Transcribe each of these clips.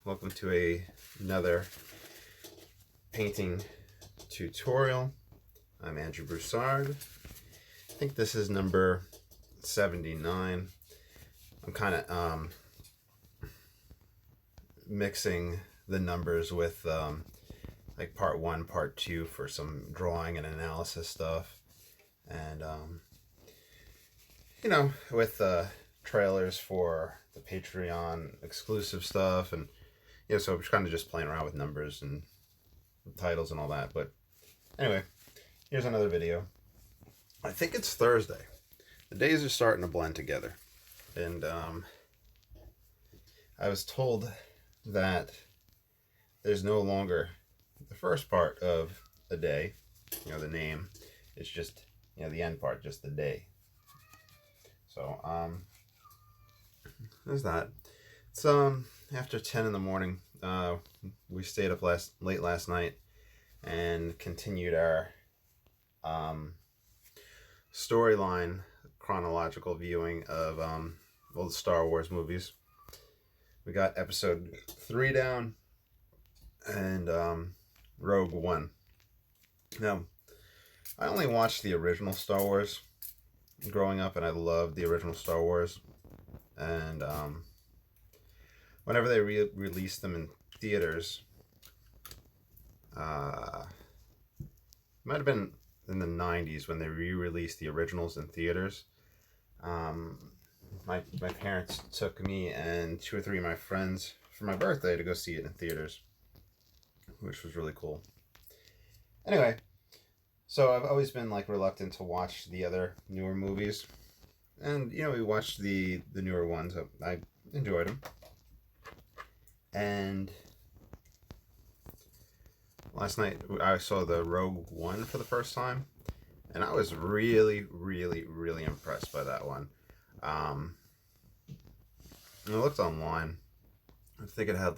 Welcome to another painting tutorial. I'm Andrew Broussard. I think this is number 79. I'm kind of mixing the numbers with like part 1, part 2 for some drawing and analysis stuff, and with trailers for the Patreon exclusive stuff, and so I'm kind of just playing around with numbers and titles and all that. But anyway, here's another video. I think it's Thursday. The days are starting to blend together, and I was told that there's no longer the first part of a day, the name. It's just, the end part, just the day. So, there's that. It's after 10 in the morning. We stayed up late last night and continued our storyline chronological viewing of all the Star Wars movies. We got episode 3 down and Rogue One. Now, I only watched the original Star Wars growing up, and I loved the original Star Wars. And whenever they released them in theaters, might have been in the 90s when they re-released the originals in theaters. My parents took me and 2 or 3 of my friends for my birthday to go see it in theaters, which was really cool. Anyway, so I've always been reluctant to watch the other newer movies, and we watched the newer ones. I enjoyed them, and last night I saw the Rogue One for the first time, and I was really, really, really impressed by that one. And I looked online. I think it had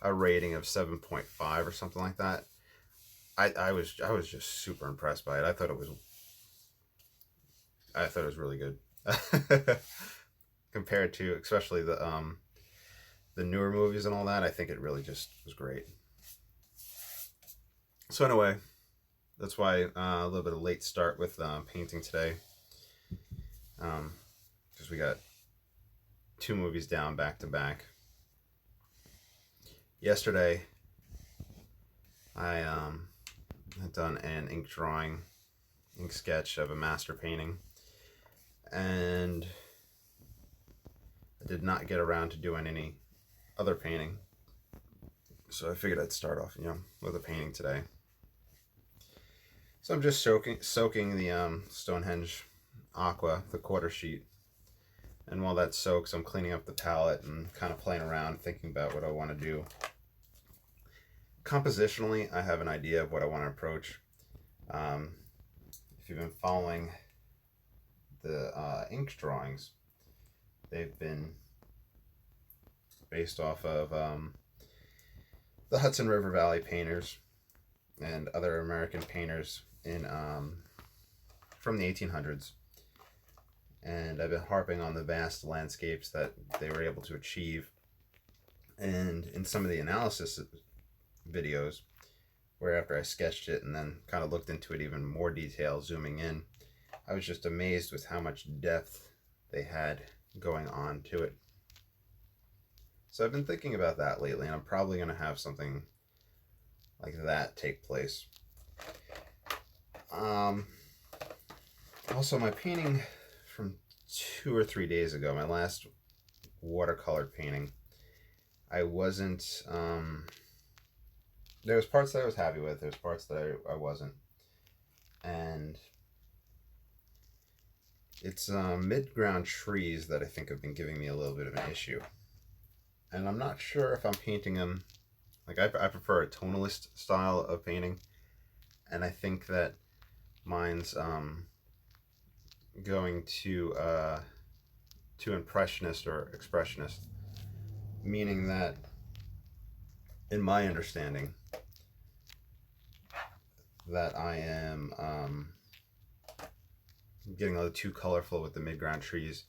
a rating of 7.5 or something like that. I was just super impressed by it. I thought it was really good compared to especially the newer movies and all that. I think it really just was great. So anyway, that's why a little bit of late start with painting today, because we got 2 movies down back to back. Yesterday, I had done an ink sketch of a master painting, and I did not get around to doing any other painting, so I figured I'd start off with a painting today. So I'm just soaking the Stonehenge Aqua, the quarter sheet, and while that soaks, I'm cleaning up the palette and kind of playing around, thinking about what I want to do. Compositionally, I have an idea of what I want to approach. If you've been following the ink drawings, they've been based off of the Hudson River Valley painters and other American painters in from the 1800s. And I've been harping on the vast landscapes that they were able to achieve. And in some of the analysis videos, where after I sketched it and then kind of looked into it even more detail, zooming in, I was just amazed with how much depth they had going on to it. So I've been thinking about that lately, and I'm probably going to have something like that take place. Also, my painting from 2 or 3 days ago, my last watercolor painting, I wasn't, there was parts that I was happy with, there's parts that I wasn't, and it's mid-ground trees that I think have been giving me a little bit of an issue, and I'm not sure if I'm painting them, I prefer a tonalist style of painting, and I think that mine's going to impressionist or expressionist, meaning that, in my understanding, that I am getting a little too colorful with the mid-ground trees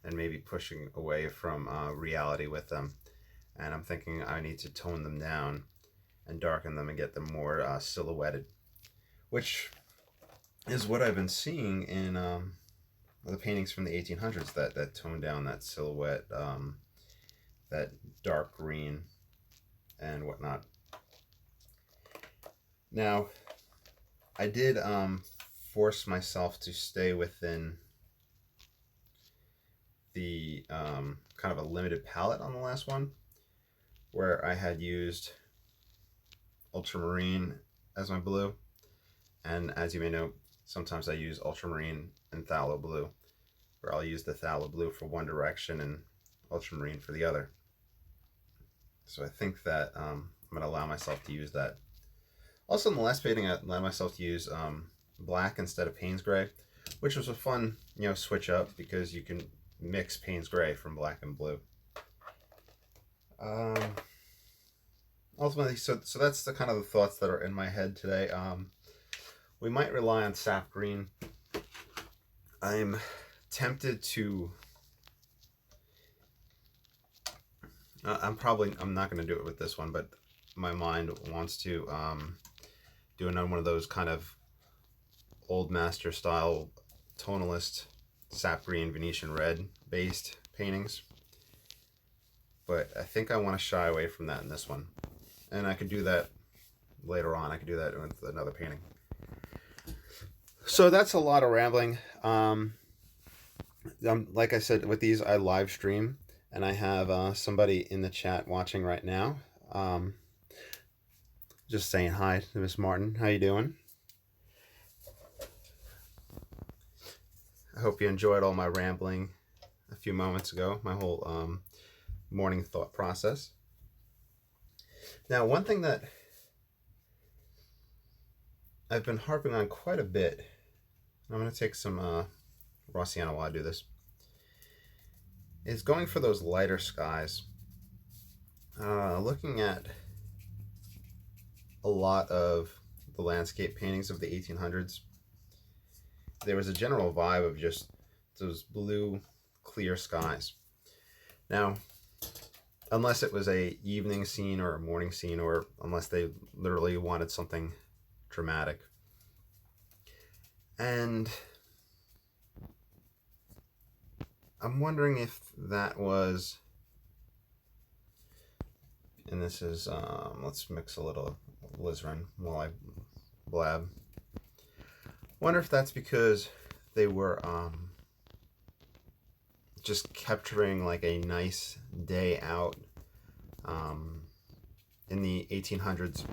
and maybe pushing away from reality with them. and I'm thinking I need to tone them down and darken them and get them more silhouetted, which is what I've been seeing in the paintings from the 1800s that tone down that silhouette, that dark green and whatnot. Now, I did force myself to stay within the kind of a limited palette on the last one, where I had used ultramarine as my blue, and as you may know, sometimes I use ultramarine and phthalo blue, where I'll use the phthalo blue for one direction and ultramarine for the other. So I think that I'm going to allow myself to use that. Also, in the last painting, I allowed myself to use black instead of Payne's gray, which was a fun, switch up, because you can mix Payne's gray from black and blue. Ultimately, so that's the kind of the thoughts that are in my head today. We might rely on sap green. I'm tempted to. I'm not going to do it with this one, but my mind wants to do another one of those kind of old master style tonalist sap green Venetian red based paintings, but I think I want to shy away from that in this one, and I could do that later on. I could do that with another painting. So that's a lot of rambling. Like I said, with these I live stream, and I have somebody in the chat watching right now. Just saying hi to Miss Martin. How you doing? I hope you enjoyed all my rambling a few moments ago, my whole morning thought process. Now, one thing that I've been harping on quite a bit, I'm going to take some raw sienna while I do this, is going for those lighter skies. Looking at a lot of the landscape paintings of the 1800s, there was a general vibe of just those blue, clear skies. Now, unless it was a evening scene or a morning scene, or unless they literally wanted something dramatic. And I'm wondering if that was, and this is, let's mix a little alizarin while I blab. Wonder if that's because they were just capturing like a nice day out. In the 1800s,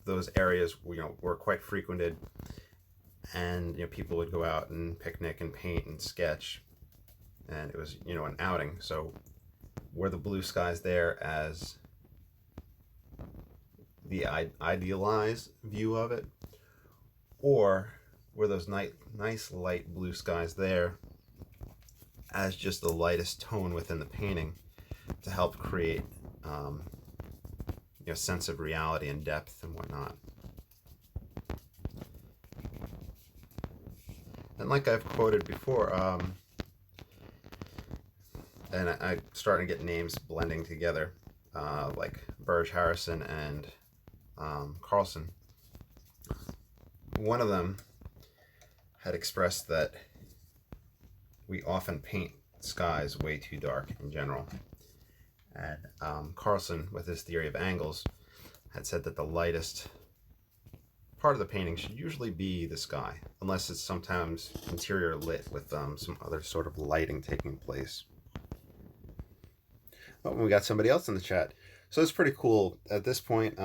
those areas were quite frequented, and people would go out and picnic and paint and sketch, and it was an outing. So were the blue skies there as the idealized view of it, or were those nice light blue skies there as just the lightest tone within the painting to help create sense of reality and depth and whatnot? And like I've quoted before, and I'm starting to get names blending together, like Burge Harrison and Carlson. One of them had expressed that we often paint skies way too dark in general. And Carlson, with his theory of angles, had said that the lightest part of the painting should usually be the sky, unless it's sometimes interior lit with some other sort of lighting taking place. Oh, we got somebody else in the chat. So it's pretty cool. At this point,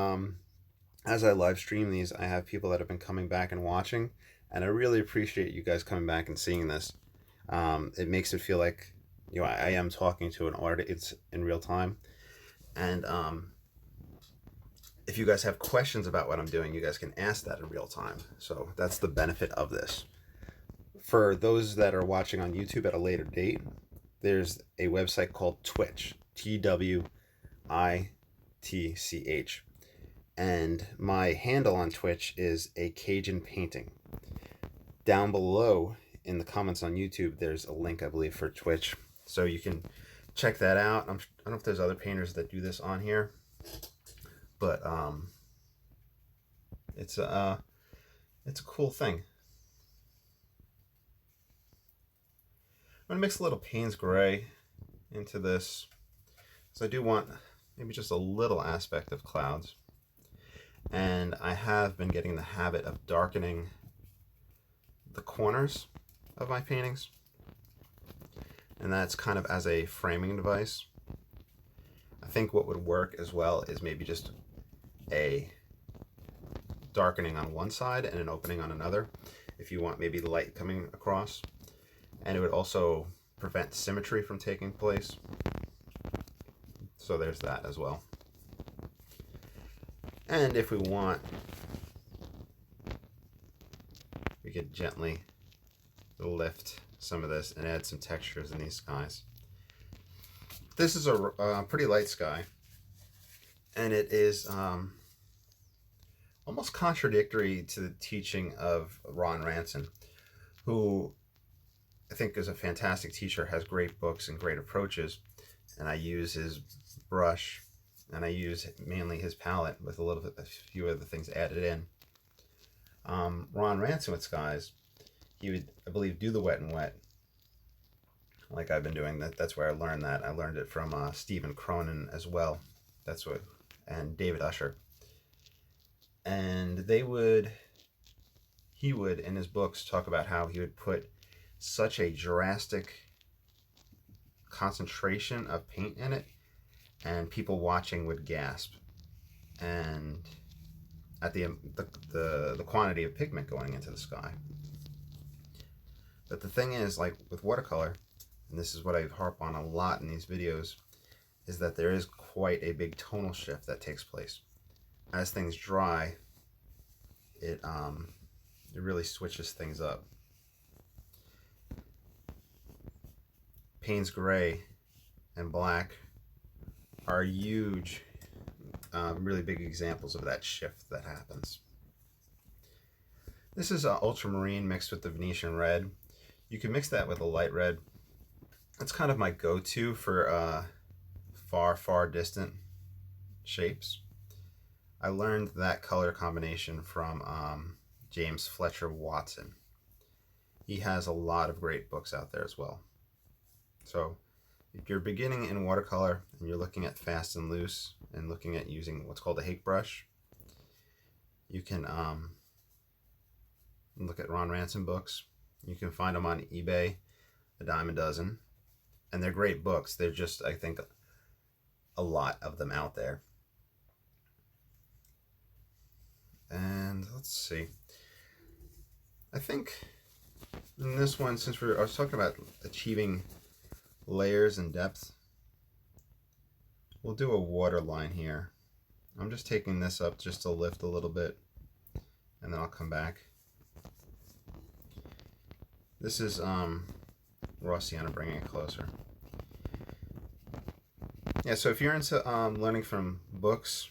as I live stream these, I have people that have been coming back and watching, and I really appreciate you guys coming back and seeing this. It makes it feel like I am talking to an artist. It's in real time, and if you guys have questions about what I'm doing, you guys can ask that in real time. So that's the benefit of this. For those that are watching on YouTube at a later date, there's a website called Twitch, TWITCH, and my handle on Twitch is a Cajun Painting. Down below in the comments on YouTube, there's a link, I believe, for Twitch, so you can check that out. I don't know if there's other painters that do this on here, but it's a cool thing. I'm gonna mix a little Payne's gray into this, so I do want maybe just a little aspect of clouds. And I have been getting the habit of darkening the corners of my paintings, and that's kind of as a framing device. I think what would work as well is maybe just a darkening on one side and an opening on another, if you want maybe light coming across, and it would also prevent symmetry from taking place. So there's that as well. And if we want, we could gently lift some of this and add some textures in these skies. This is a pretty light sky, and it is almost contradictory to the teaching of Ron Ranson, who I think is a fantastic teacher, has great books and great approaches, and I use his brush, and I use mainly his palette with a few other things added in. Ron Ranson with skies, he would, I believe, do the wet and wet, like I've been doing. That's where I learned that. I learned it from Stephen Cronin as well. And David Usher. And he would in his books talk about how he would put such a drastic concentration of paint in it, and people watching would gasp, and at the quantity of pigment going into the sky. But the thing is, like with watercolor, and this is what I harp on a lot in these videos, is that there is quite a big tonal shift that takes place. As things dry, it really switches things up. Payne's gray and black are huge, really big examples of that shift that happens. This is ultramarine mixed with the Venetian red. You can mix that with a light red. That's kind of my go-to for far distant shapes. I learned that color combination from James Fletcher Watson. He has a lot of great books out there as well. So if you're beginning in watercolor and you're looking at fast and loose and looking at using what's called a Hake brush, you can look at Ron Ranson books. You can find them on eBay, a dime a dozen, and they're great books. They're just, I think, a lot of them out there. And let's see. I think in this one, since I was talking about achieving layers and depth, we'll do a water line here. I'm just taking this up just to lift a little bit, and then I'll come back. This is raw sienna, bringing it closer. Yeah, so if you're into learning from books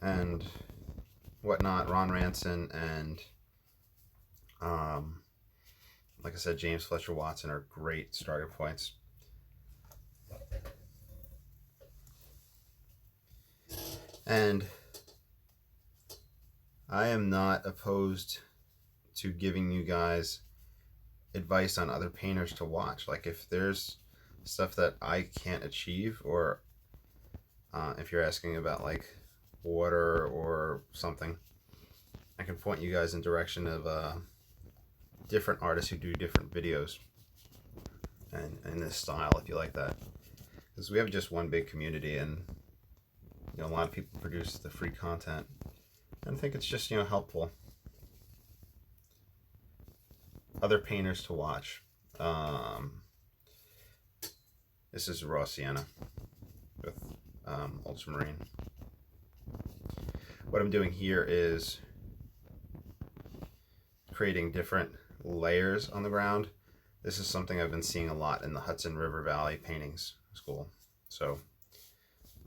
and whatnot, Ron Ranson and like I said, James Fletcher Watson are great starting points. And I am not opposed to giving you guys advice on other painters to watch. Like if there's stuff that I can't achieve, or if you're asking about like water or something, I can point you guys in direction of different artists who do different videos and in this style, if you like that, because we have just one big community, and a lot of people produce the free content, and I think it's just helpful. Other painters to watch. This is raw sienna with ultramarine. What I'm doing here is creating different layers on the ground. This is something I've been seeing a lot in the Hudson River Valley paintings school. So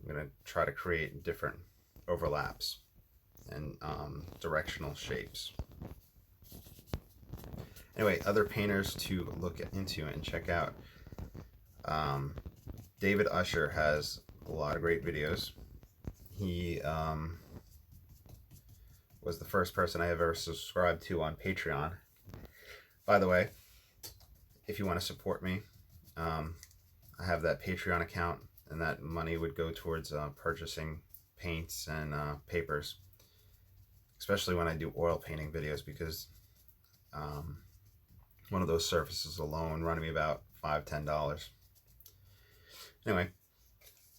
I'm going to try to create different overlaps and directional shapes. Anyway, other painters to look into and check out. David Usher has a lot of great videos. He was the first person I ever subscribed to on Patreon. By the way, if you want to support me, I have that Patreon account, and that money would go towards purchasing paints and papers, especially when I do oil painting videos, because one of those surfaces alone running me about $5-10. Anyway,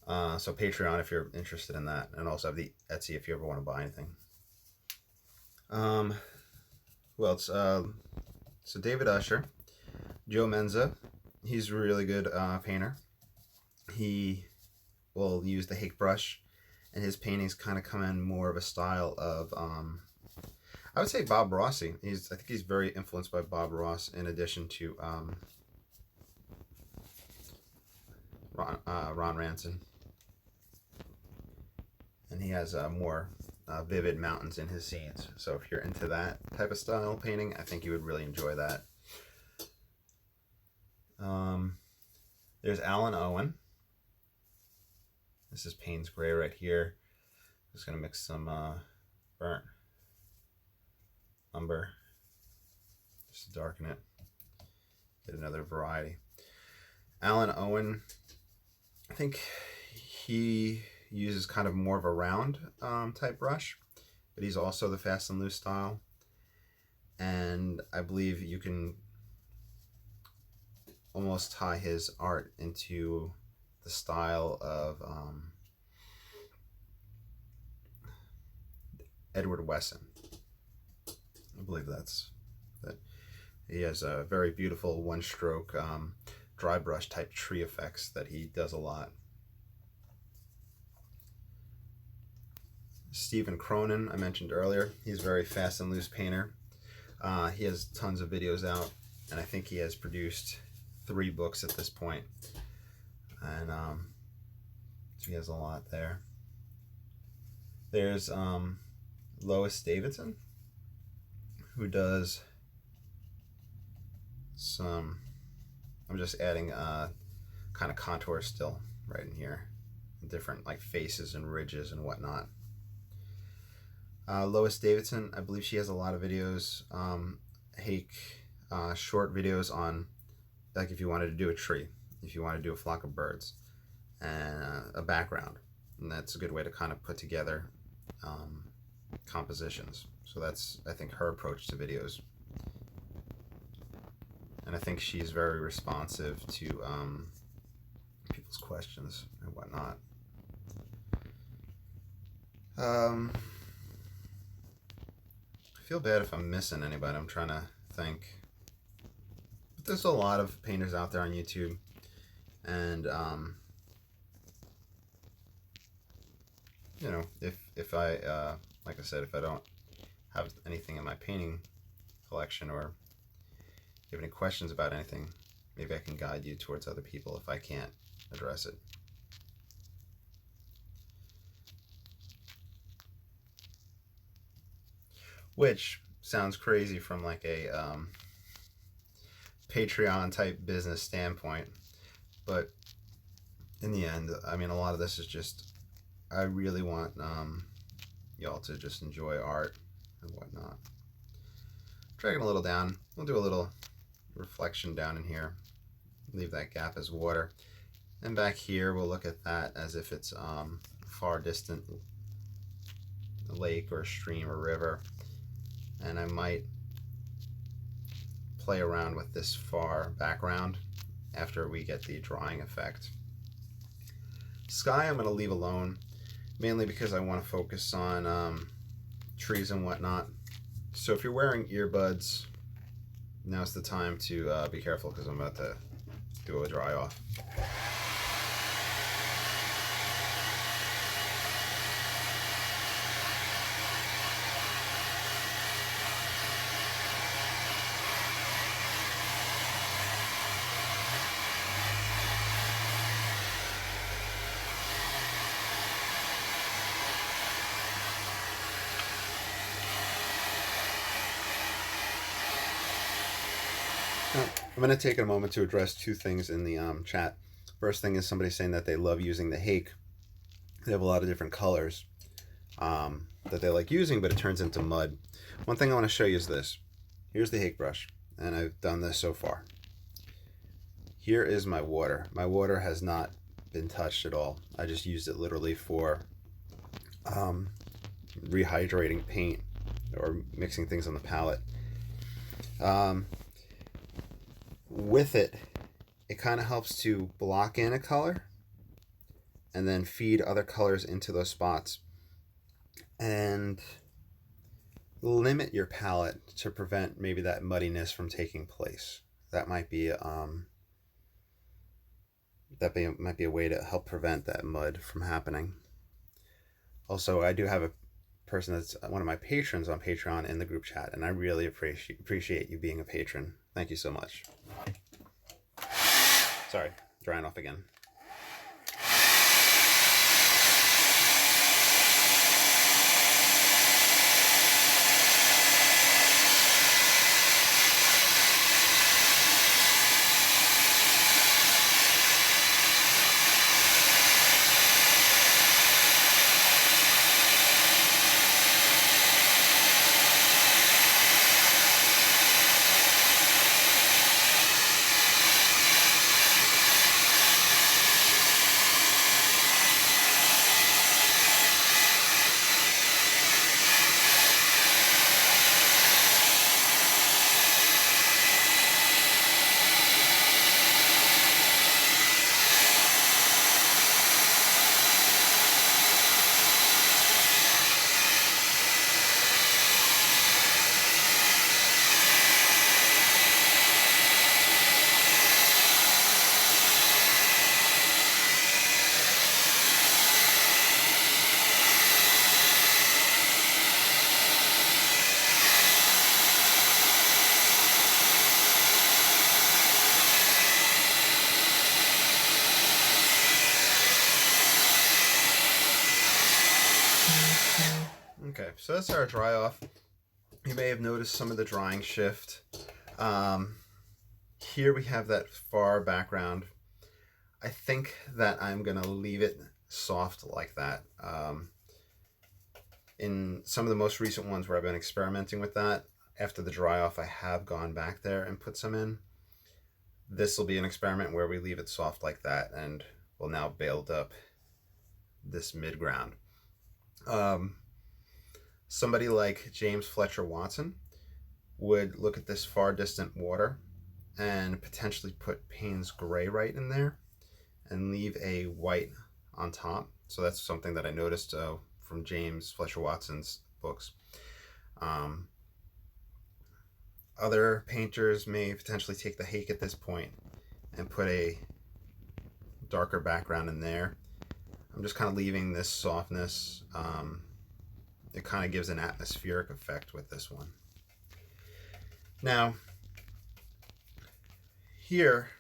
so Patreon if you're interested in that, and also have the Etsy if you ever want to buy anything. Who else? So David Usher, Joe Menza, he's a really good painter. He will use the Hake brush, and his paintings kind of come in more of a style of, I would say Bob Rossi. I think he's very influenced by Bob Ross, in addition to Ron Ranson. And he has more vivid mountains in his scenes. So if you're into that type of style painting, I think you would really enjoy that. There's Alan Owen. This is Payne's Gray right here. Just going to mix some burnt umber just to darken it. Get another variety. Alan Owen, I think he uses kind of more of a round type brush, but he's also the fast and loose style. And I believe you can almost tie his art into the style of Edward Wesson. I believe that. He has a very beautiful one-stroke dry brush type tree effects that he does a lot. Stephen Cronin, I mentioned earlier, he's a very fast and loose painter. He has tons of videos out, and I think he has produced 3 books at this point. And so he has a lot there. There's Lois Davidson, who does some, I'm just adding kind of contour still right in here, different like faces and ridges and whatnot. Lois Davidson, I believe she has a lot of videos, short videos on, like if you wanted to do a tree, if you want to do a flock of birds, and a background. And that's a good way to kind of put together compositions. So that's, I think, her approach to videos. And I think she's very responsive to people's questions and whatnot. I feel bad if I'm missing anybody. I'm trying to think. But there's a lot of painters out there on YouTube. And, you know, if I, like I said, if I don't have anything in my painting collection, or if you have any questions about anything, maybe I can guide you towards other people if I can't address it. Which sounds crazy from like a Patreon type business standpoint, but in the end, I mean, a lot of this is just, I really want y'all to just enjoy art and whatnot. Dragging a little down, we'll do a little reflection down in here, leave that gap as water, and back here we'll look at that as if it's far distant lake or stream or river, and I might play around with this far background after we get the drawing effect. Sky I'm going to leave alone, mainly because I want to focus on trees and whatnot. So if you're wearing earbuds, now's the time to be careful, because I'm about to do a dry off. I'm going to take a moment to address 2 things in the chat. First thing is somebody saying that they love using the hake. They have a lot of different colors that they like using, but it turns into mud. One thing I want to show you is this. Here's the hake brush, and I've done this so far. Here is my water. My water has not been touched at all. I just used it literally for rehydrating paint or mixing things on the palette. With it, it kind of helps to block in a color and then feed other colors into those spots and limit your palette to prevent maybe that muddiness from taking place. That might be might be a way to help prevent that mud from happening. Also, I do have a person that's one of my patrons on Patreon in the group chat, and I really appreciate you being a patron. Thank you so much. Sorry, drying off again. Okay, so that's our dry off. You may have noticed some of the drying shift. Here we have that far background. I think that I'm going to leave it soft like that. In some of the most recent ones where I've been experimenting with that, after the dry off, I have gone back there and put some in. This will be an experiment where we leave it soft like that, and we'll now build up this mid-ground. Somebody like James Fletcher Watson would look at this far distant water and potentially put Payne's gray right in there and leave a white on top. So that's something that I noticed from James Fletcher Watson's books. Other painters may potentially take the hake at this point and put a darker background in there. I'm just kind of leaving this softness. It kind of gives an atmospheric effect with this one. Now, here,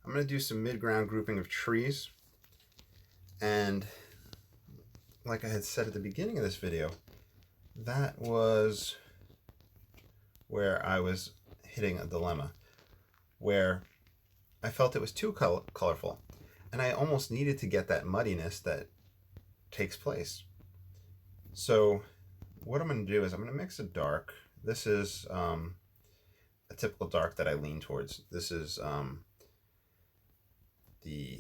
I'm going to do some mid-ground grouping of trees. And like I had said at the beginning of this video, that was where I was hitting a dilemma, where I felt it was too colorful. And I almost needed to get that muddiness that takes place. So what I'm going to do is I'm going to mix a dark. This is a typical dark that I lean towards. This is the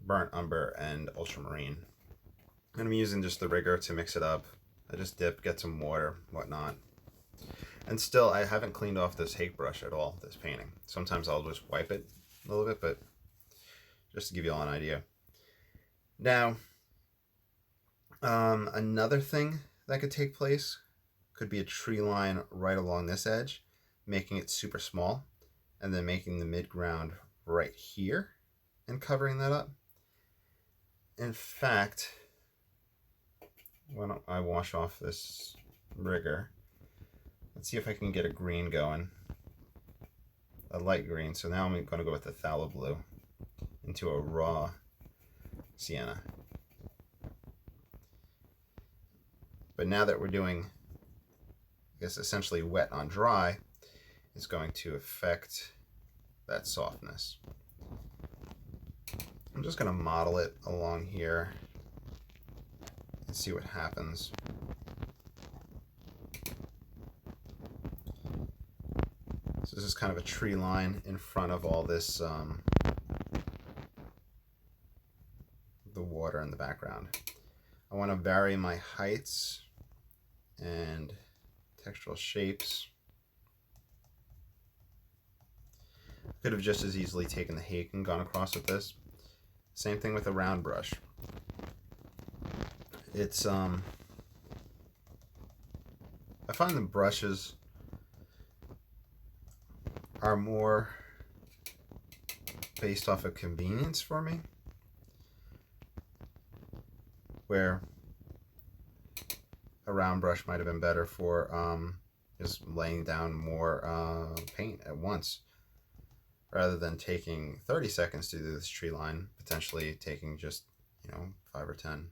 burnt umber and ultramarine. I'm going to be using just the rigger to mix it up. I just dip, get some water, whatnot. And still, I haven't cleaned off this hake brush at all, this painting. Sometimes I'll just wipe it a little bit, but just to give you all an idea. Now, another thing that could take place could be a tree line right along this edge, making it super small, and then making the mid-ground right here and covering that up. In fact, why don't I wash off this rigger? Let's see if I can get a green going, a light green. So now I'm going to go with the phthalo blue into a raw sienna. But now that we're doing, I guess, essentially wet on dry, it's going to affect that softness. I'm just going to model it along here and see what happens. So this is kind of a tree line in front of all this, the water in the background. I want to vary my heights and textural shapes. Could have just as easily taken the hake and gone across with this. Same thing with a round brush. It's I find the brushes are more based off of convenience for me, where a round brush might have been better for just laying down more paint at once, rather than taking 30 seconds to do this tree line, potentially taking just, 5 or 10.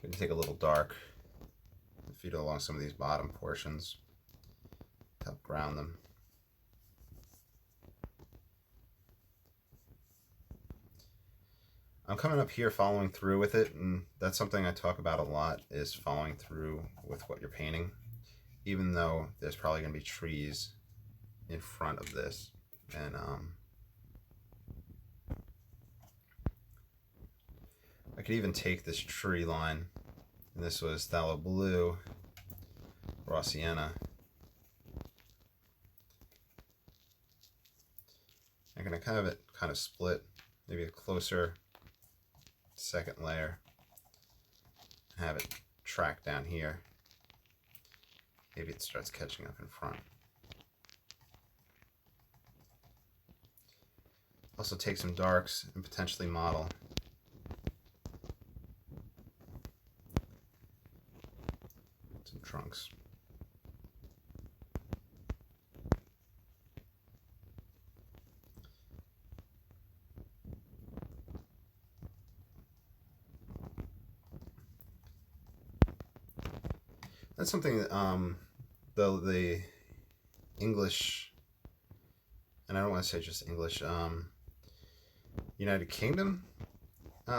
Going to take a little dark and feed it along some of these bottom portions to help ground them. I'm coming up here following through with it, and that's something I talk about a lot, is following through with what you're painting, even though there's probably going to be trees in front of this. And I could even take this tree line, and this was phthalo blue, raw sienna. I'm going to kind of split, maybe a closer second layer, have it track down here. Maybe it starts catching up in front. Also take some darks and potentially model. Some trunks. That's something that the English, and I don't want to say just English, United Kingdom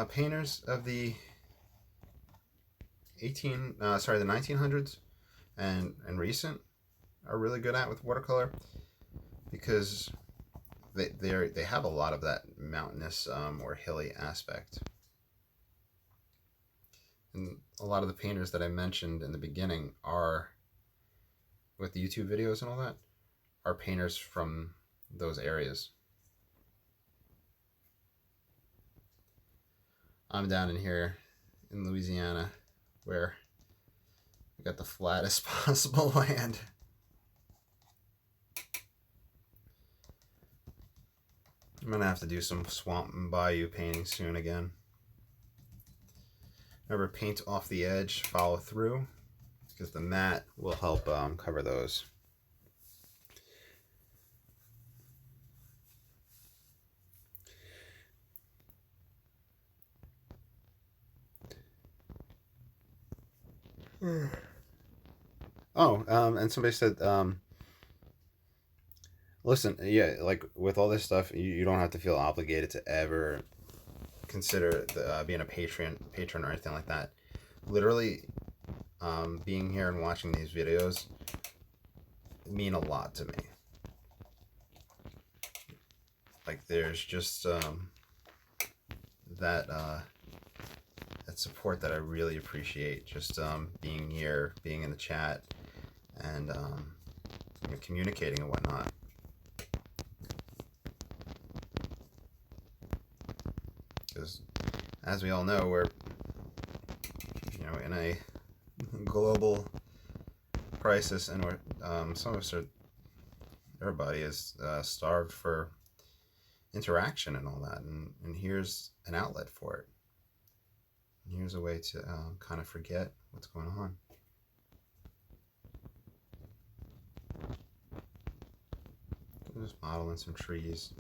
painters of the 1900s and recent are really good at with watercolor, because they have a lot of that mountainous or hilly aspect. And a lot of the painters that I mentioned in the beginning are, with the YouTube videos and all that, are painters from those areas. I'm down in here in Louisiana, where we got the flattest possible land. I'm gonna have to do some swamp and bayou painting soon again. Remember, paint off the edge, follow through, because the matte will help cover those. Oh, and somebody said, listen, yeah, like with all this stuff, you don't have to feel obligated to ever consider being a patron or anything like that. Literally, being here and watching these videos mean a lot to me. Like, there's just that support that I really appreciate. Just being here, being in the chat, and communicating and whatnot. Because, as we all know, we're in a global crisis, and we're some of us are, everybody is starved for interaction and all that, and here's an outlet for it. And here's a way to kind of forget what's going on. I'm just modeling some trees.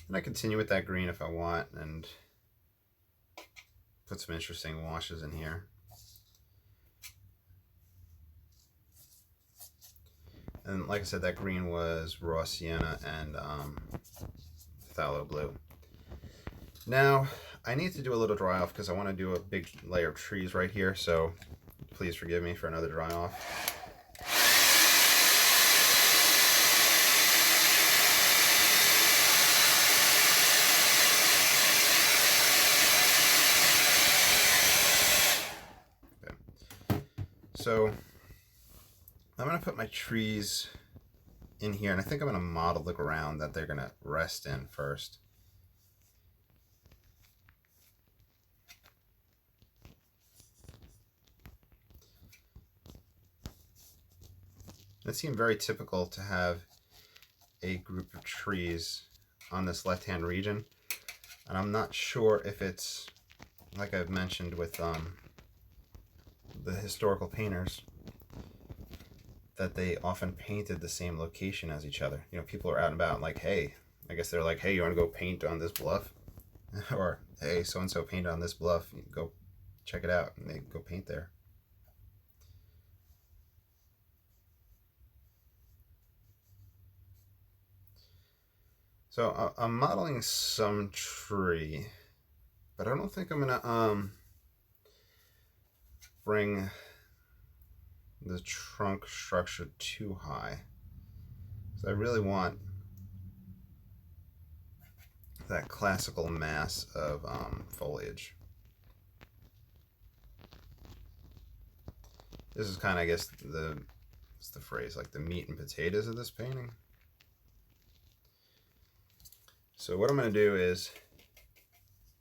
And going to continue with that green if I want and put some interesting washes in here. And like I said, that green was raw sienna and phthalo blue. Now, I need to do a little dry off because I want to do a big layer of trees right here, so please forgive me for another dry off. Okay. So, I'm going to put my trees in here, and I think I'm going to model the ground that they're going to rest in first. It seemed very typical to have a group of trees on this left-hand region, and I'm not sure if it's, like I've mentioned with the historical painters, that they often painted the same location as each other. You know, people are out and about like, hey, I guess they're like, hey, you want to go paint on this bluff? Or, hey, so-and-so painted on this bluff, you go check it out, and they go paint there. So I'm modeling some tree, but I don't think I'm gonna bring the trunk structure too high. So I really want that classical mass of foliage. This is kind of, I guess, what's the phrase, like the meat and potatoes of this painting. So what I'm going to do is,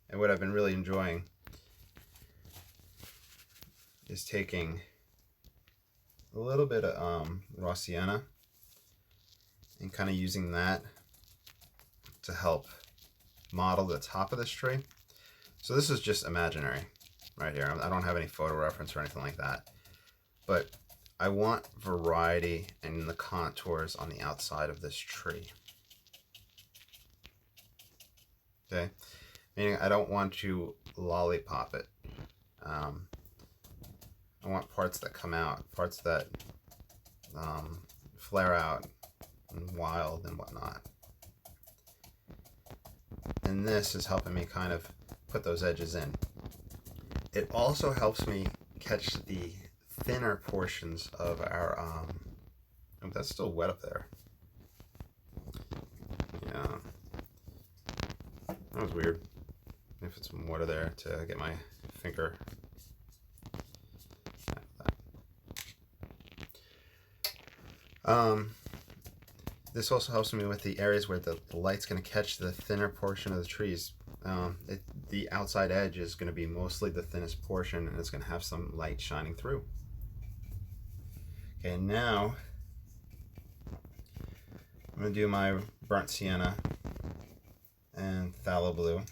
and what I've been really enjoying, is taking a little bit of raw sienna and kind of using that to help model the top of this tree. So this is just imaginary right here. I don't have any photo reference or anything like that, but I want variety in the contours on the outside of this tree. Okay, meaning I don't want to lollipop it. I want parts that come out, parts that flare out and wild and whatnot. And this is helping me kind of put those edges in. It also helps me catch the thinner portions of our, oh, that's still wet up there. Yeah. That was weird. Let me put some water there to get my finger. This also helps me with the areas where the light's going to catch the thinner portion of the trees. The outside edge is going to be mostly the thinnest portion, and it's going to have some light shining through. Okay, now I'm going to do my burnt sienna and phthalo blue.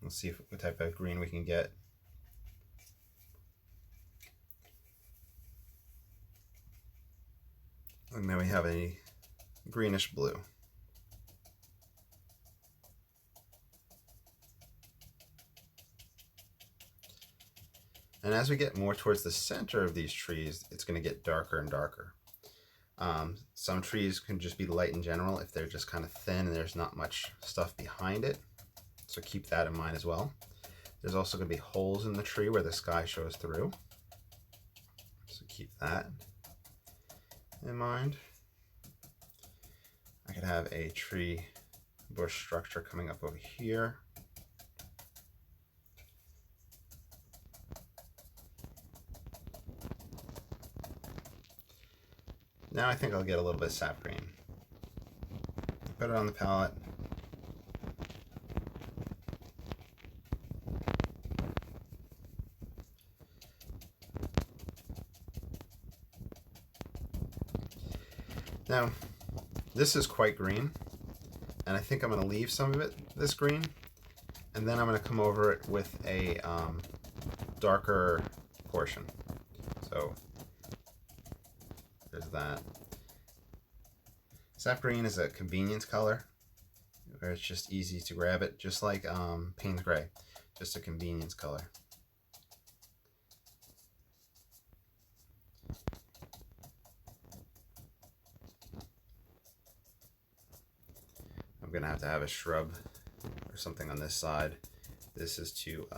Let's see what type of green we can get. And then we have a greenish blue. And as we get more towards the center of these trees, it's going to get darker and darker. Some trees can just be light in general if they're just kind of thin and there's not much stuff behind it. So keep that in mind as well. There's also going to be holes in the tree where the sky shows through. So keep that in mind. I could have a tree bush structure coming up over here. Now I think I'll get a little bit of sap green. Put it on the palette. Now, this is quite green, and I think I'm going to leave some of it this green, and then I'm going to come over it with a darker portion. So there's that. Sap green is a convenience color. where it's just easy to grab it, just like Payne's Gray, just a convenience color. I'm gonna have to have a shrub or something on this side. This is to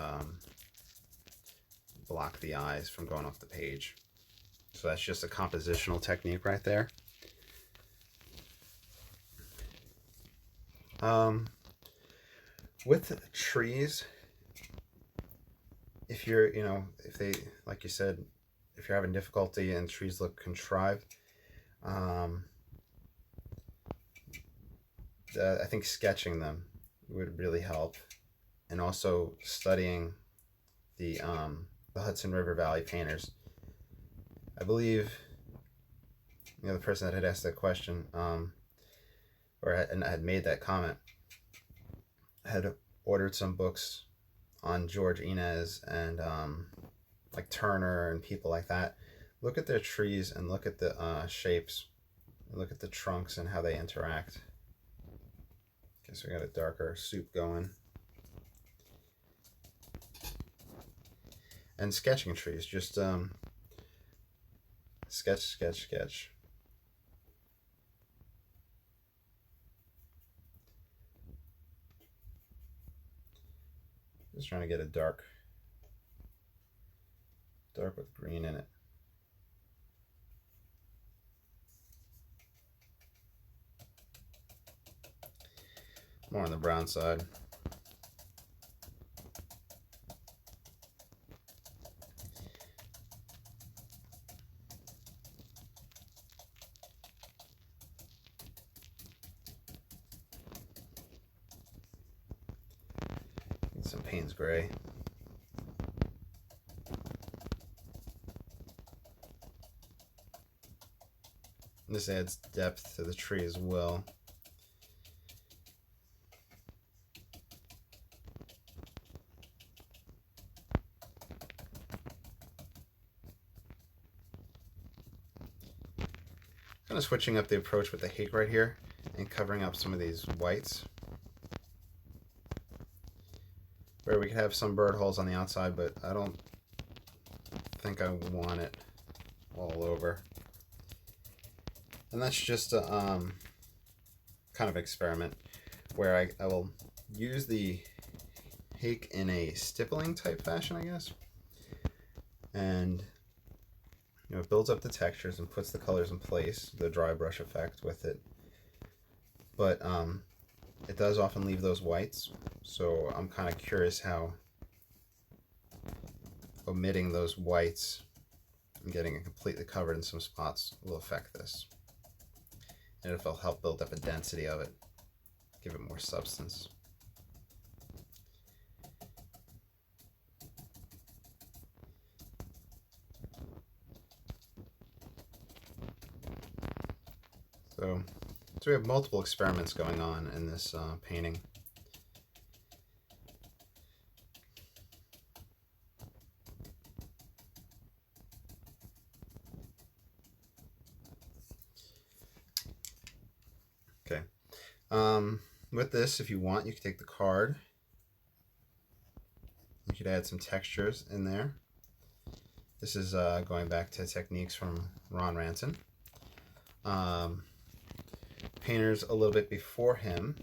block the eyes from going off the page. So that's just a compositional technique right there. With trees, if you're, if they, like you said, if you're having difficulty and trees look contrived, I think sketching them would really help, and also studying the Hudson River Valley painters. I believe, the person that had asked that question, or had made that comment, had ordered some books on George Inez and like Turner and people like that. Look at their trees and look at the shapes, and look at the trunks and how they interact. Okay, so we got a darker soup going. And sketching trees, just sketch, sketch, sketch. Just trying to get a dark with green in it. More on the brown side. Need some Payne's Gray. This adds depth to the tree as well. Kind of switching up the approach with the hake right here and covering up some of these whites, where we could have some bird holes on the outside, but I don't think I want it all over. And that's just a kind of experiment where I will use the hake in a stippling type fashion, I guess, and it builds up the textures and puts the colors in place, the dry brush effect with it, but it does often leave those whites, so I'm kind of curious how omitting those whites and getting it completely covered in some spots will affect this, and if it'll help build up a density of it, give it more substance. So we have multiple experiments going on in this painting. Okay. With this, if you want, you can take the card. You could add some textures in there. This is going back to techniques from Ron Ranson. Painters a little bit before him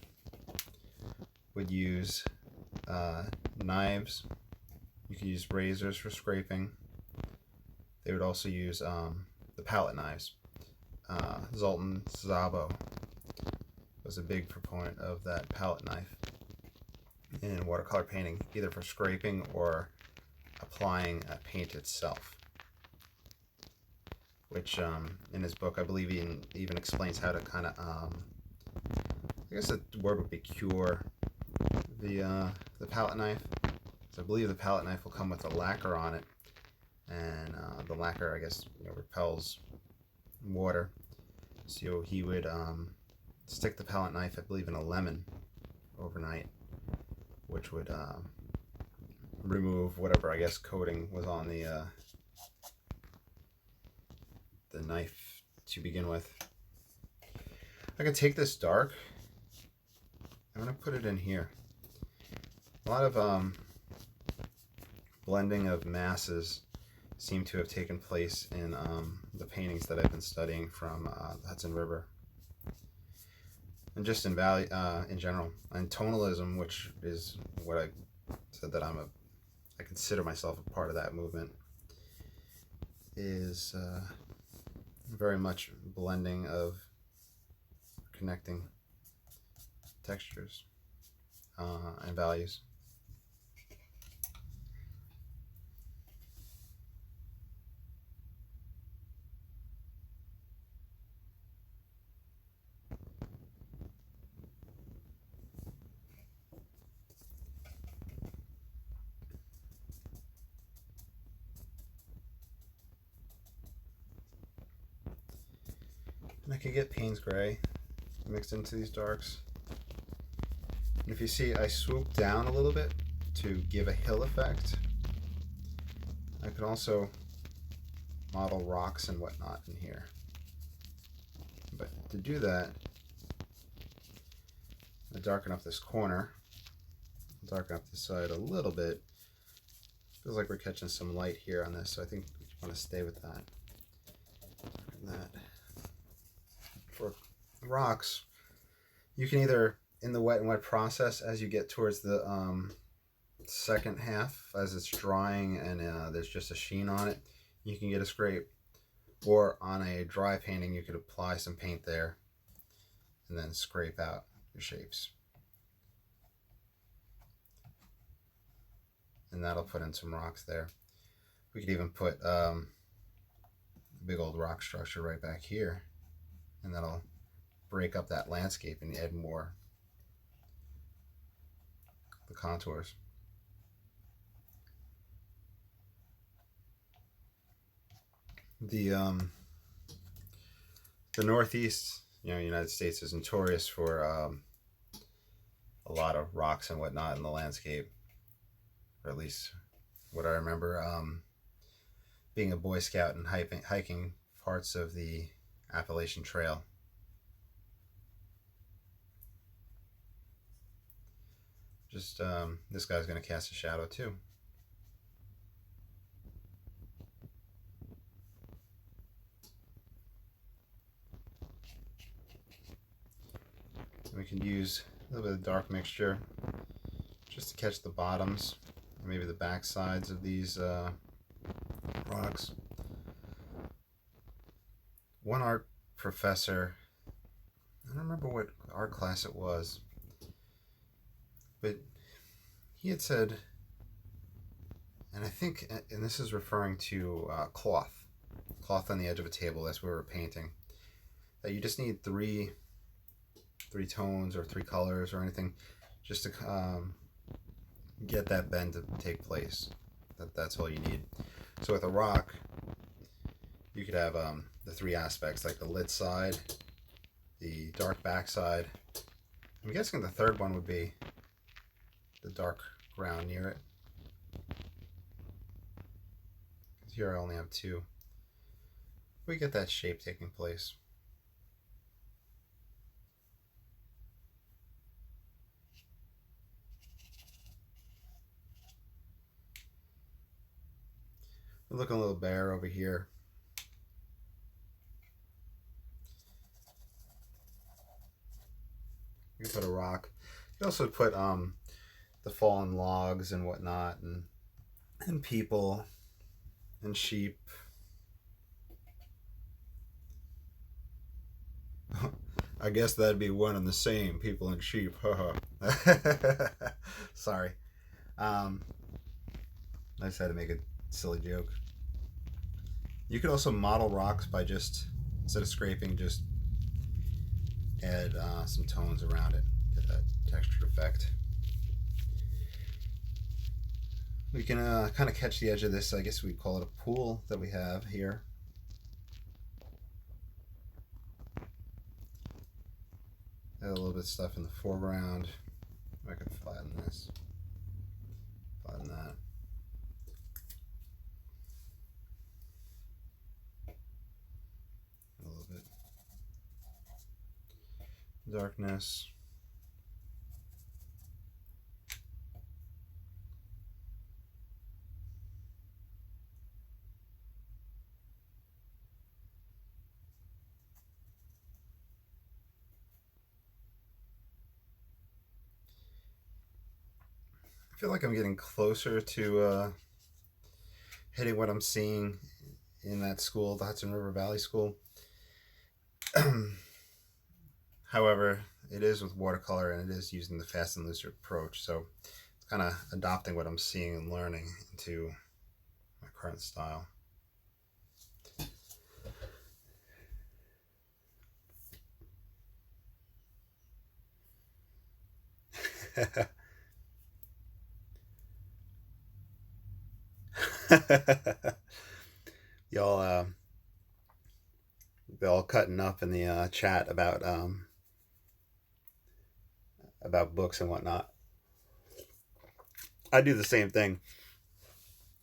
would use knives. You could use razors for scraping. They would also use the palette knives. Zoltan Szabo was a big proponent of that palette knife in watercolor painting, either for scraping or applying paint itself, which in his book I believe he even explains how to kind of I guess the word would be cure the palette knife. So I believe the palette knife will come with a lacquer on it, and the lacquer, I guess, repels water, so he would stick the palette knife, I believe, in a lemon overnight, which would remove whatever, I guess, coating was on the knife to begin with. I could take this dark I'm going to put it in here. A lot of blending of masses seem to have taken place in the paintings that I've been studying from the Hudson River, and just in in general. And tonalism, which is what I said that I consider myself a part of that movement, is very much blending of connecting textures and values. And I could get Payne's Gray mixed into these darks. And if you see, I swoop down a little bit to give a hill effect. I could also model rocks and whatnot in here. But to do that, I darken up this corner, darken up the side a little bit. Feels like we're catching some light here on this, so I think we want to stay with that. Darken that. For rocks, you can either, in the wet and wet process, as you get towards the second half, as it's drying and there's just a sheen on it, you can get a scrape. Or on a dry painting, you could apply some paint there and then scrape out your shapes. And that'll put in some rocks there. We could even put a big old rock structure right back here, and that'll break up that landscape and add more the contours. The Northeast, United States is notorious for a lot of rocks and whatnot in the landscape, or at least what I remember being a Boy Scout and hiking parts of the Appalachian Trail. Just this guy's going to cast a shadow too. We can use a little bit of dark mixture just to catch the bottoms, or maybe the back sides of these rocks. One art professor, I don't remember what art class it was, but he had said, and I think, and this is referring to cloth on the edge of a table as we were painting, that you just need three tones or three colors or anything just to get that bend to take place. That's all you need. So with a rock, you could have the three aspects, like the lit side, the dark backside. I'm guessing the third one would be the dark ground near it. Here I only have two. We get that shape taking place. We're looking a little bare over here. You can put a rock. You can also put the fallen logs and whatnot, and people and sheep. I guess that'd be one and the same, people and sheep. Sorry. I just had to make a silly joke. You could also model rocks by just, instead of scraping, just add some tones around it, get that textured effect. We can kind of catch the edge of this, I guess we'd call it a pool that we have here. Add a little bit of stuff in the foreground. I can flatten this, flatten that. A little bit darkness. I feel like I'm getting closer to hitting what I'm seeing in that school, the Hudson River Valley School. However, it is with watercolor and it is using the fast and loose approach, so it's kind of adopting what I'm seeing and learning into my current style. Y'all, they're all cutting up in the chat about books and whatnot. I do the same thing.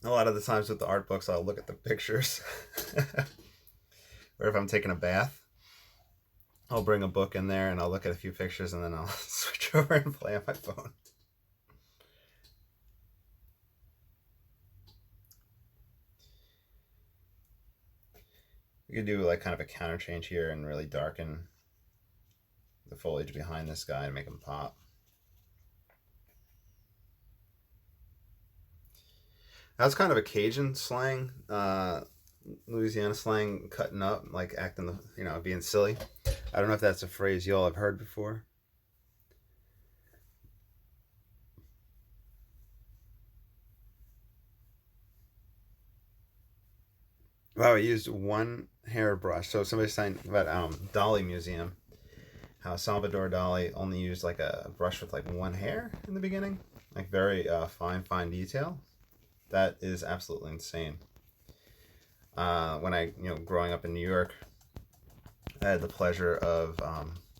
A lot of the times with the art books, I'll look at the pictures. Or if I'm taking a bath, I'll bring a book in there and I'll look at a few pictures and then I'll switch over and play on my phone. You could do like kind of a counter change here and really darken the foliage behind this guy and make him pop. That's kind of a Cajun slang, Louisiana slang, cutting up, like acting, being silly. I don't know if that's a phrase y'all have heard before. Wow, I used one hairbrush. So somebody's saying about Dali Museum, how Salvador Dali only used like a brush with like one hair in the beginning, like very fine detail. That is absolutely insane. When I, growing up in New York, I had the pleasure of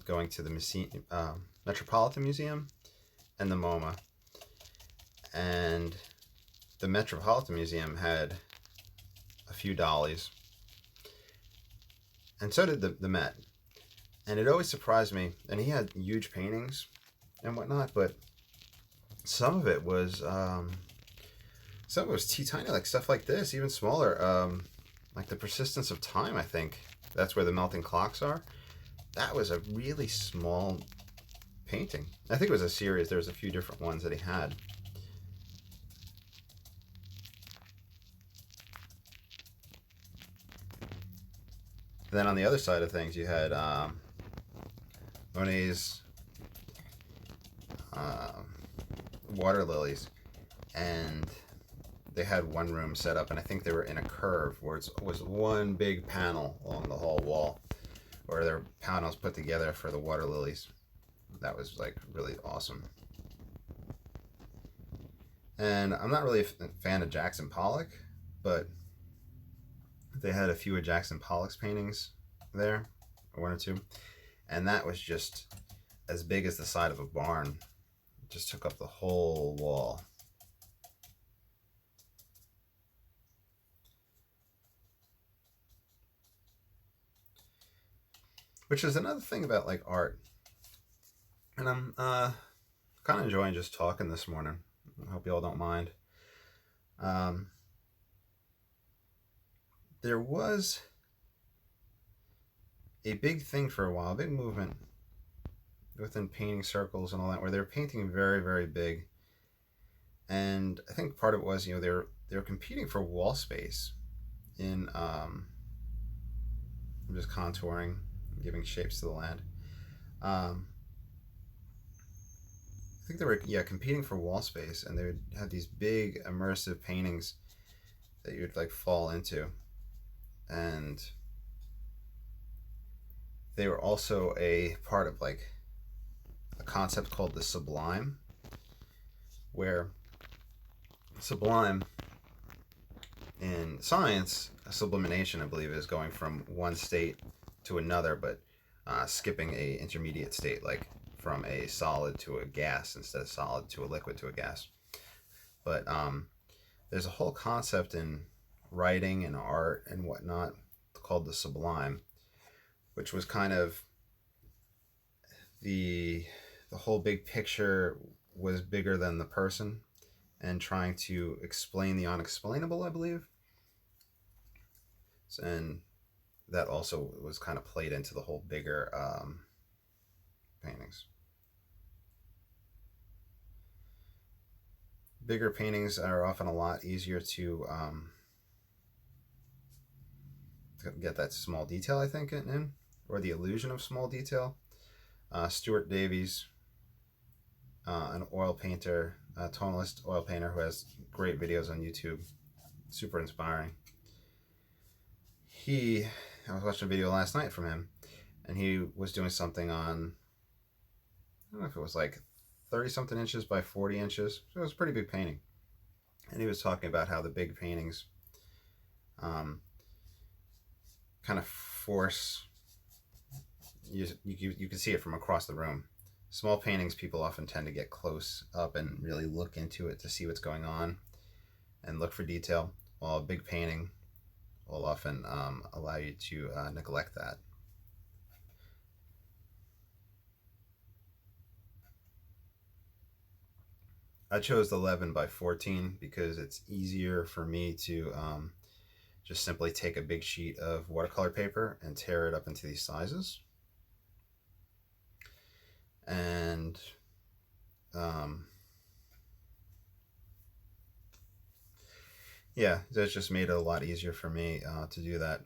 going to the Metropolitan Museum and the MoMA. And the Metropolitan Museum had a few dollies, and so did the Met. And it always surprised me, and he had huge paintings and whatnot, but some of it was teeny, like stuff like this, even smaller, like the Persistence of Time. I think that's where the melting clocks are. That was a really small painting. I think it was a series. There was a few different ones that he had. And then on the other side of things, you had Monet's water lilies, and they had one room set up, and I think they were in a curve where it was one big panel along the whole wall, where there were panels put together for the water lilies. That was like really awesome. And I'm not really a fan of Jackson Pollock, but they had a few of Jackson Pollock's paintings there, or one or two, and that was just as big as the side of a barn. It just took up the whole wall. Which is another thing about like art, and I'm kind of enjoying just talking this morning. I hope you all don't mind. There was a big thing for a while, a big movement within painting circles and all that, where they were painting very big. And I think part of it was, they were competing for wall space in I'm just contouring, giving shapes to the land. I think they were competing for wall space, and they would have these big immersive paintings that you'd like fall into. And they were also a part of like a concept called the sublime, where sublime in science, sublimation, I believe, is going from one state to another, but skipping a intermediate state, like from a solid to a gas instead of solid to a liquid to a gas. But there's a whole concept in writing and art and whatnot called the sublime, which was kind of the whole big picture was bigger than the person, and trying to explain the unexplainable, I believe. And that also was kind of played into the whole bigger paintings. Bigger paintings are often a lot easier to get that small detail, I think, in, or the illusion of small detail. Stuart Davies, an oil painter, a tonalist oil painter who has great videos on YouTube, super inspiring. I was watching a video last night from him, and he was doing something on, I don't know if it was like 30 something inches by 40 inches. So it was a pretty big painting. And he was talking about how the big paintings kind of force you can see it from across the room. Small paintings, people often tend to get close up and really look into it to see what's going on and look for detail, while a big painting will often allow you to neglect that. I chose 11 by 14 because it's easier for me to just simply take a big sheet of watercolor paper and tear it up into these sizes. And yeah, that's just made it a lot easier for me to do that.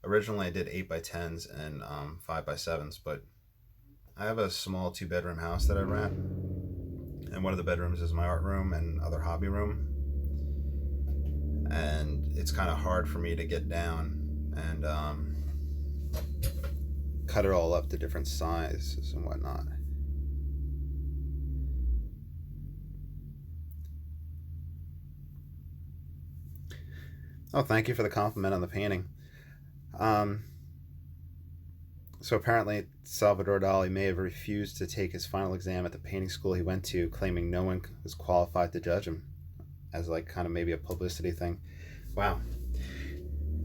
Originally, I did 8 by 10s and 5 by 7s, but I have a small 2-bedroom house that I rent, and one of the bedrooms is my art room and other hobby room, and it's kind of hard for me to get down and cut it all up to different sizes and whatnot. Oh, thank you for the compliment on the painting. So apparently Salvador Dali may have refused to take his final exam at the painting school he went to, claiming no one was qualified to judge him, as like kind of maybe a publicity thing. Wow.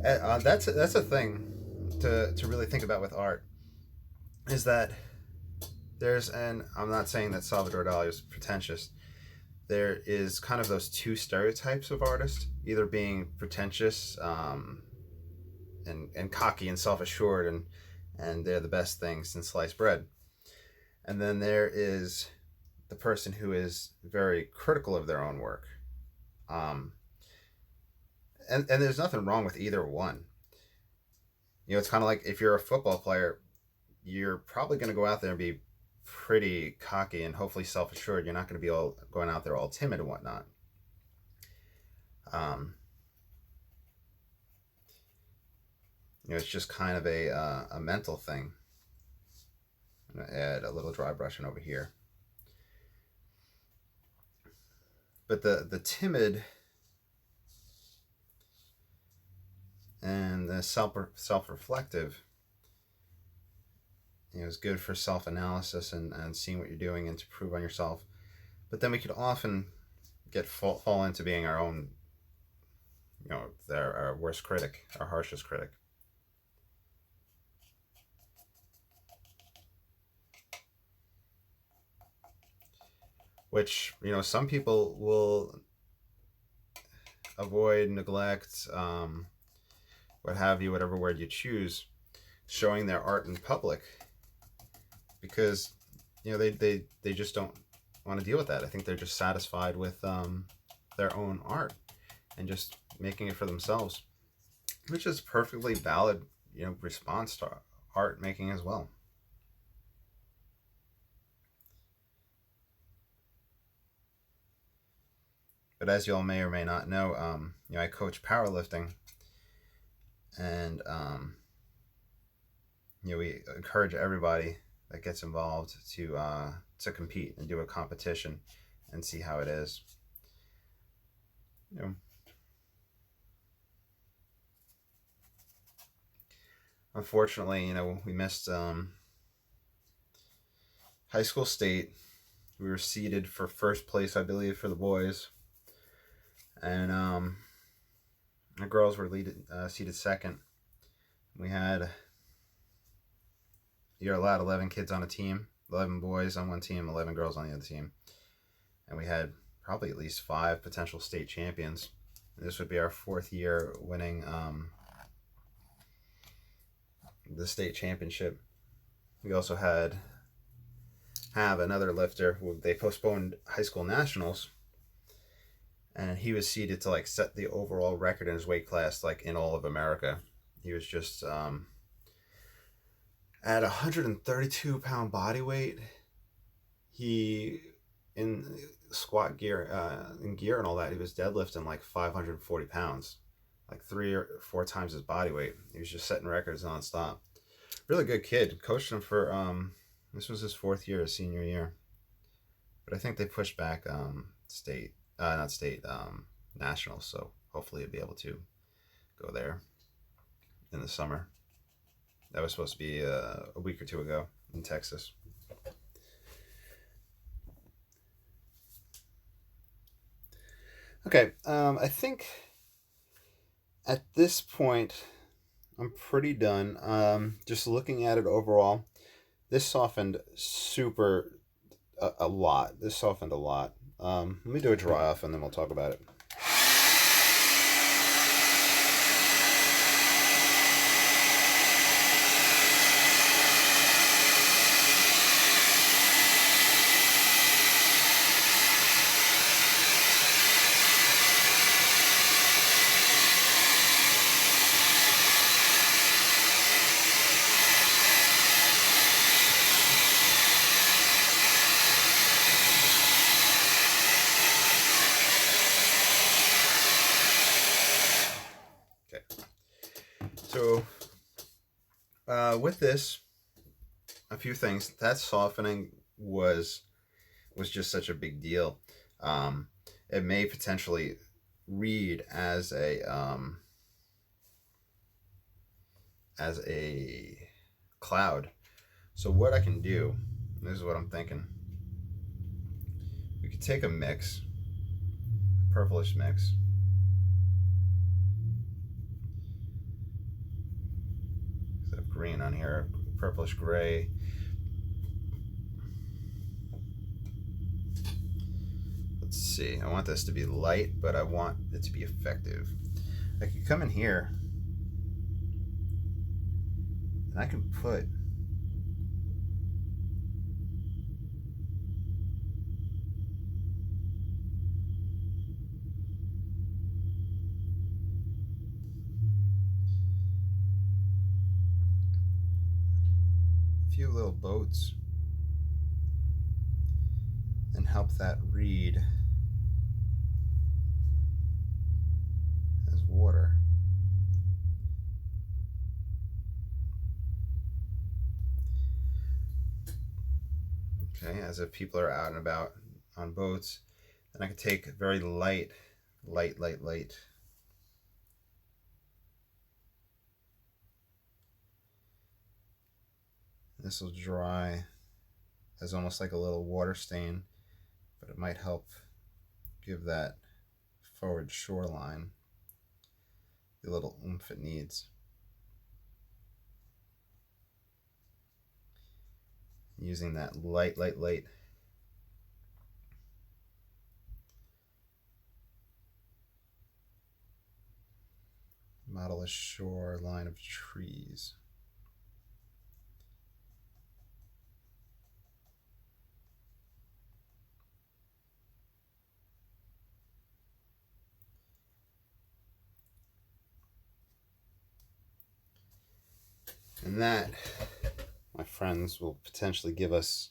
That's a thing to really think about with art, is that I'm not saying that Salvador Dali is pretentious. There is kind of those two stereotypes of artists, either being pretentious and cocky and self-assured and they're the best thing since sliced bread. And then there is the person who is very critical of their own work. And there's nothing wrong with either one. It's kind of like if you're a football player, you're probably going to go out there and be pretty cocky and hopefully self-assured. You're not going to be all going out there all timid and whatnot. It's just kind of a mental thing. I'm going to add a little dry brushing over here. But the timid and the self-reflective, is good for self-analysis and seeing what you're doing and to prove on yourself. But then we could often fall into being our own, our worst critic, our harshest critic. Which, some people will avoid, neglect, what have you, whatever word you choose, showing their art in public because, they just don't want to deal with that. I think they're just satisfied with their own art and just making it for themselves, which is perfectly valid, response to art making as well. But as you all may or may not know, I coach powerlifting, and we encourage everybody that gets involved to compete and do a competition and see how it is. Unfortunately, we missed high school state. We were seeded for first place, I believe, for the boys. And the girls were seated second. You're allowed 11 kids on a team, 11 boys on one team, 11 girls on the other team. And we had probably at least 5 potential state champions. And this would be our 4th year winning the state championship. We also have another lifter. They postponed high school nationals and he was seeded to like set the overall record in his weight class, like in all of America. He was just at 132-pound body weight. He in squat gear, in gear and all that, he was deadlifting like 540 pounds, like 3 or 4 times his body weight. He was just setting records nonstop. Really good kid. Coached him for this was his 4th year, his senior year. But I think they pushed back nationals, so hopefully he'll be able to go there in the summer. That was supposed to be a week or 2 ago in Texas. Okay, I think at this point I'm pretty done. Just looking at it overall, this softened a lot. This softened a lot. Let me do a dry off and then we'll talk about it. So, with this, a few things. That softening was just such a big deal. It may potentially read as a cloud. So what I can do, this is what I'm thinking. We could take a mix, a purplish mix. Green on here, purplish gray. Let's see, I want this to be light, but I want it to be effective. I can come in here and I can put few little boats and help that read as water. Okay, as if people are out and about on boats. Then I can take very light. This will dry as almost like a little water stain, but it might help give that forward shoreline the little oomph it needs. Using that light. Model a shoreline of trees. And that, my friends, will potentially give us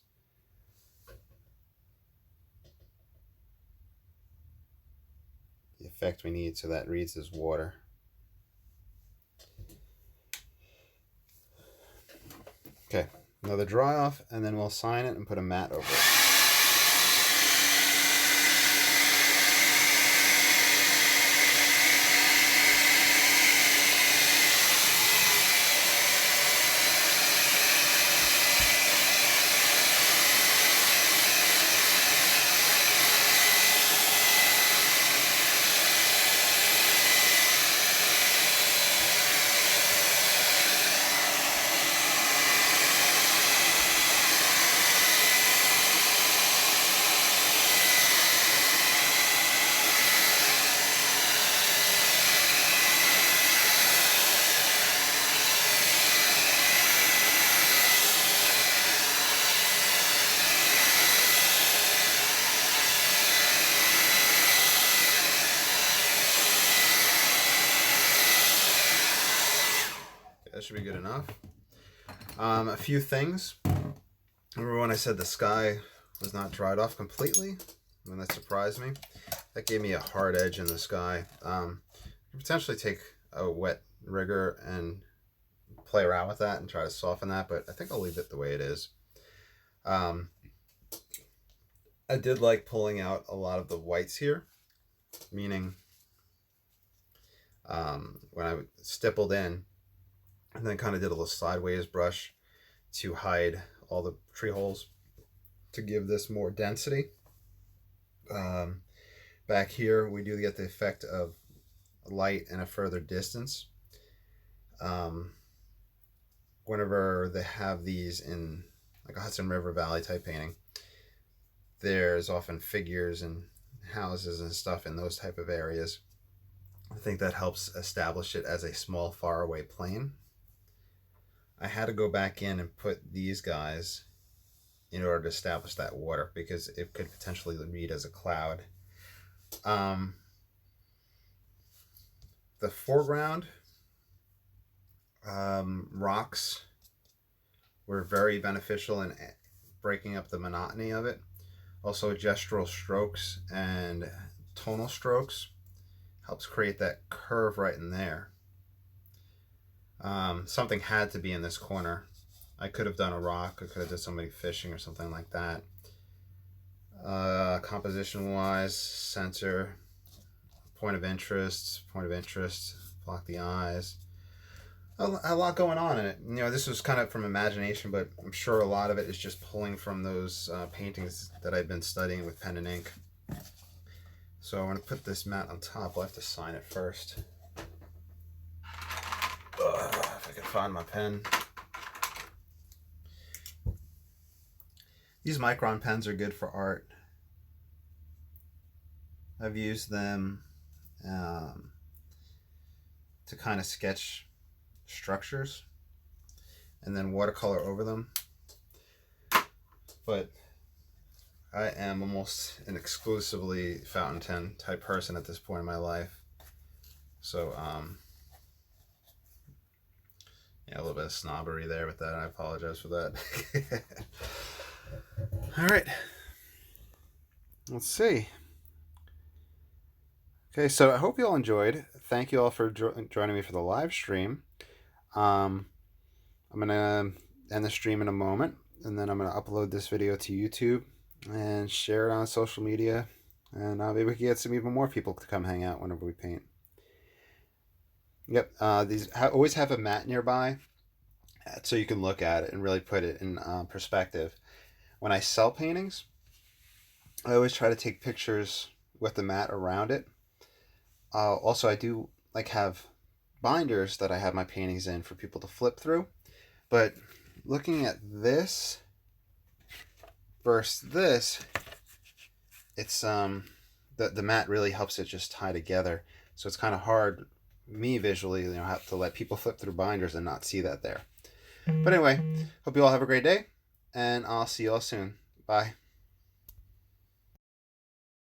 the effect we need so that reads as water. Okay, another dry off, and then we'll sign it and put a mat over it. That should be good enough. A few things. Remember when I said the sky was not dried off completely? When that surprised me. That gave me a hard edge in the sky. You could potentially take a wet rigger and play around with that and try to soften that, but I think I'll leave it the way it is. I did like pulling out a lot of the whites here, meaning when I stippled in and then kind of did a little sideways brush to hide all the tree holes to give this more density. Back here we do get the effect of light and a further distance. Whenever they have these in like a Hudson River Valley type painting, there's often figures and houses and stuff in those type of areas. I think that helps establish it as a small faraway plane. I had to go back in and put these guys in order to establish that water because it could potentially read as a cloud. The foreground rocks were very beneficial in breaking up the monotony of it. Also, gestural strokes and tonal strokes helps create that curve right in there. Something had to be in this corner. I could have done a rock. I could have done somebody fishing or something like that. Composition wise, center, point of interest, block the eyes. A lot going on in it. You know, this was kind of from imagination, but I'm sure a lot of it is just pulling from those paintings that I've been studying with pen and ink. So I'm going to put this mat on top. I'll have to sign it first. If I can find my pen. These Micron pens are good for art. I've used them to kind of sketch structures and then watercolor over them. But I am almost an exclusively fountain pen type person at this point in my life. So, yeah, a little bit of snobbery there with that. I apologize for that. All right. Let's see. Okay, so I hope you all enjoyed. Thank you all for joining me for the live stream. I'm going to end the stream in a moment, and then I'm going to upload this video to YouTube and share it on social media, and maybe we can get some even more people to come hang out whenever we paint. Yep, these always have a mat nearby so you can look at it and really put it in perspective. When I sell paintings, I always try to take pictures with the mat around it. Also, I do like have binders that I have my paintings in for people to flip through. But looking at this versus this, it's the mat really helps it just tie together. So it's kind of hard, me visually, you know, have to let people flip through binders and not see that there. But anyway, hope you all have a great day, and I'll see you all soon. Bye.